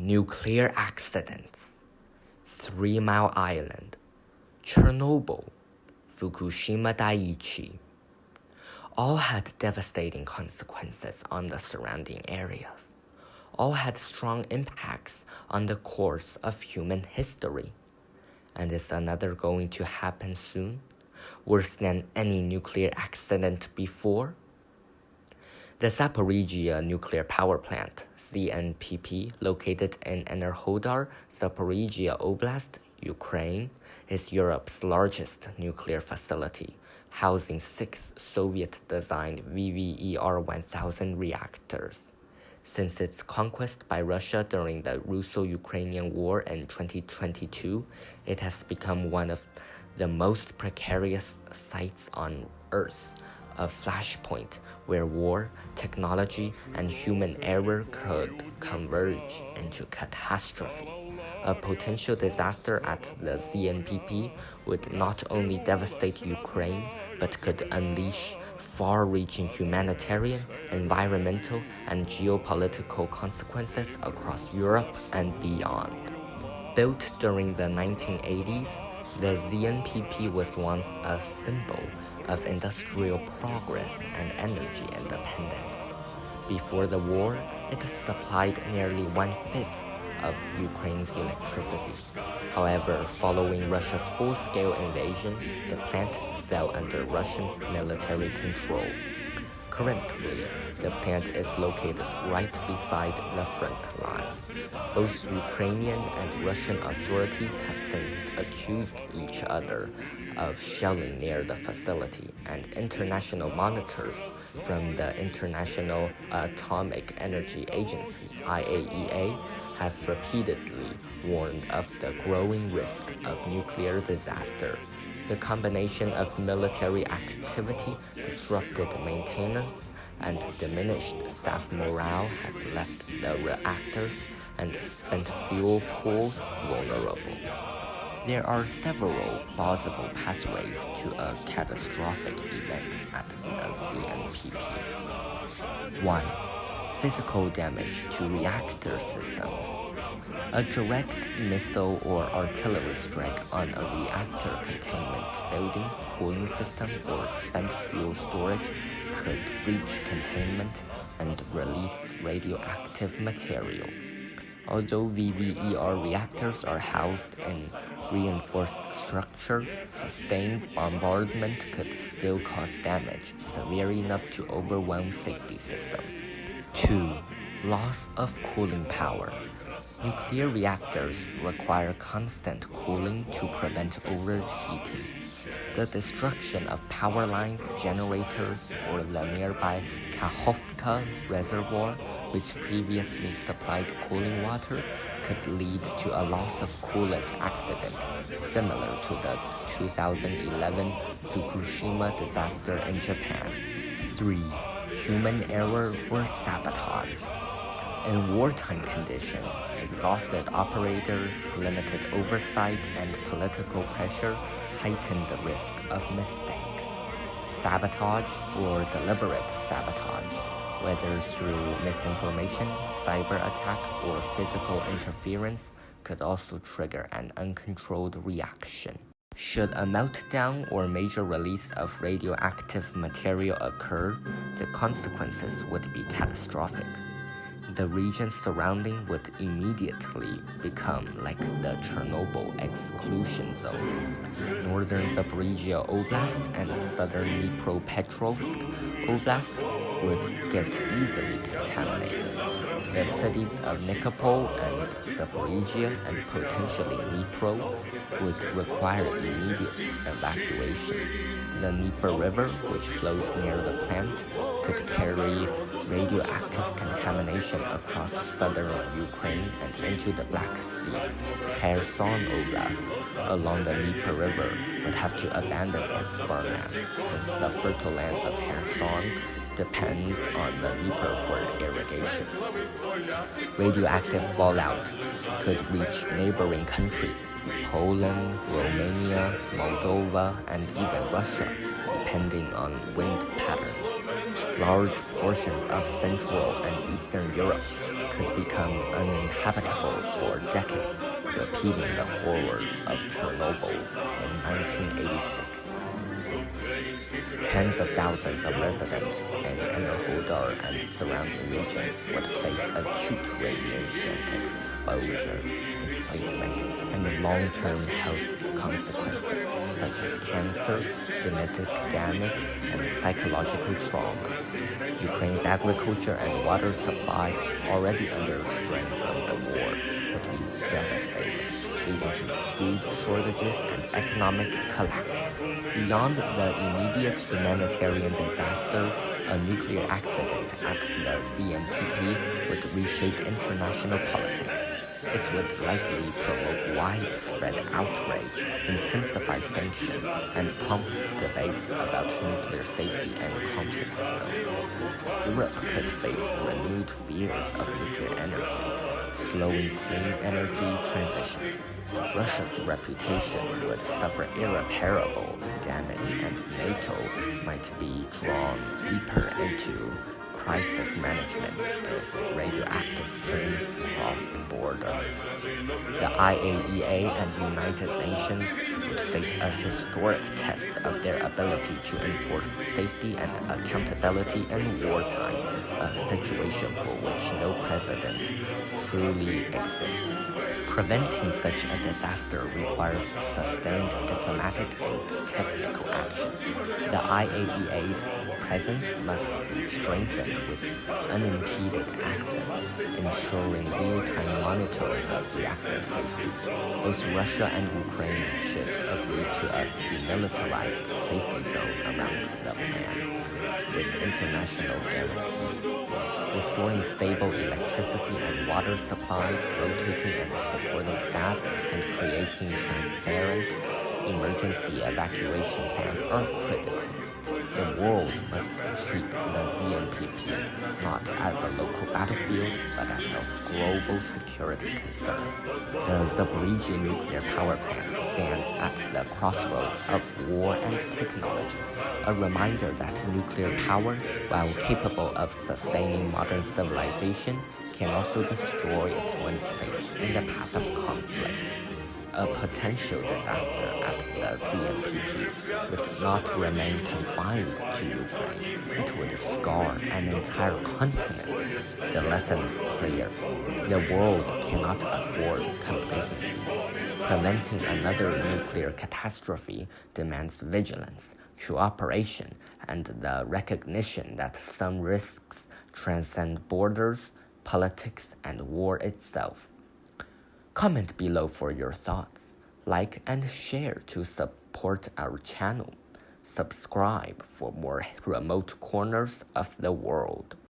nuclear accidents, 3 Mile Island, Chernobyl, Fukushima Daiichi, all had devastating consequences on the surrounding areas. All had strong impacts on the course of human history. And is another going to happen soon? Worse than any nuclear accident before? The Zaporizhzhia Nuclear Power Plant, ZNPP, located in Enerhodar, Zaporizhzhia Oblast, Ukraine, is Europe's largest nuclear facility, housing 6 Soviet-designed VVER-1000 reactors. Since its conquest by Russia during the Russo-Ukrainian War in 2022, it has become one of the most precarious sites on Earth, a flashpoint where war, technology, and human error could converge into catastrophe. A potential disaster at the ZNPP would not only devastate Ukraine, but could unleash far-reaching humanitarian, environmental, and geopolitical consequences across Europe and beyond. Built during the 1980s, the ZNPP was once a symbol of industrial progress and energy independence. Before the war, it supplied nearly 1/5 of Ukraine's electricity. However, following Russia's full-scale invasion, the plant fell under Russian military control. Currently, the plant is located right beside the front line. Both Ukrainian and Russian authorities have since accused each other of shelling near the facility, and international monitors from the International Atomic Energy Agency, IAEA, have repeatedly warned of the growing risk of nuclear disaster. The combination of military activity, disrupted maintenance, and diminished staff morale has left the reactors and spent fuel pools vulnerable. There are several plausible pathways to a catastrophic event at the ZNPP. 1. Physical damage to reactor systems. A direct missile or artillery strike on a reactor containment building, cooling system, or spent fuel storage could breach containment and release radioactive material. Although VVER reactors are housed in reinforced structure, sustained bombardment could still cause damage severe enough to overwhelm safety systems. 2. Loss of cooling power. Nuclear reactors require constant cooling to prevent overheating. The destruction of power lines, generators, or the nearby Kakhovka Reservoir, which previously supplied cooling water, could lead to a loss of coolant accident, similar to the 2011 Fukushima disaster in Japan. 3. Human error or sabotage. In wartime conditions, exhausted operators, limited oversight, and political pressure heighten the risk of mistakes. Sabotage or deliberate sabotage, whether through misinformation, cyber attack, or physical interference, could also trigger an uncontrolled reaction. Should a meltdown or major release of radioactive material occur, the consequences would be catastrophic. The region surrounding would immediately become like the Chernobyl exclusion zone. Northern Zaporizhzhia Oblast and southern Dnipropetrovsk Oblast would get easily contaminated. The cities of Nikopol and Zaporizhzhia and potentially Dnipro would require immediate evacuation. The Dnieper River, which flows near the plant, could carry radioactive contamination across southern Ukraine and into the Black Sea. Kherson Oblast, along the Dnieper River, would have to abandon its farmlands since the fertile lands of Kherson depends on the Dnieper for irrigation. Radioactive fallout could reach neighboring countries, Poland, Romania, Moldova, and even Russia, depending on wind patterns. Large portions of Central and Eastern Europe could become uninhabitable for decades, repeating the horrors of Chernobyl in 1986. Tens of thousands of residents in Enerhodar and surrounding regions would face acute radiation exposure, displacement, and long-term health consequences such as cancer, genetic damage, and psychological trauma. Ukraine's agriculture and water supply, already under strain from the war, would be devastated, leading to food shortages and economic collapse. Beyond the immediate humanitarian disaster, a nuclear accident at the ZNPP would reshape international politics. It would likely provoke widespread outrage, intensify sanctions, and prompt debates about nuclear safety and conflict zones. Europe could face renewed fears of nuclear energy, slowing clean energy transitions. Russia's reputation would suffer irreparable damage, and NATO might be drawn deeper into crisis management if radioactive fumes crossed borders. The IAEA and United Nations would face a historic test of their ability to enforce safety and accountability in wartime, a situation for which no precedent truly exists. Preventing such a disaster requires sustained diplomatic and technical action. The IAEA's presence must be strengthened with unimpeded access, ensuring real-time monitoring of reactor safety. Both Russia and Ukraine should agree to a demilitarized safety zone around the plant, with international guarantees. Restoring stable electricity and water supplies, rotating and supporting staff, and creating transparent emergency evacuation plans are critical. The world must treat the ZNPP not as a local battlefield, but as a global security concern. The Zaporizhzhia Nuclear Power Plant stands at the crossroads of war and technology, a reminder that nuclear power, while capable of sustaining modern civilization, can also destroy it when placed in the path of conflict. A potential disaster at the ZNPP would not remain confined to Ukraine. It would scar an entire continent. The lesson is clear. The world cannot afford complacency. Preventing another nuclear catastrophe demands vigilance, cooperation, and the recognition that some risks transcend borders, politics, and war itself. Comment below for your thoughts. Like and share to support our channel. Subscribe for more remote corners of the world.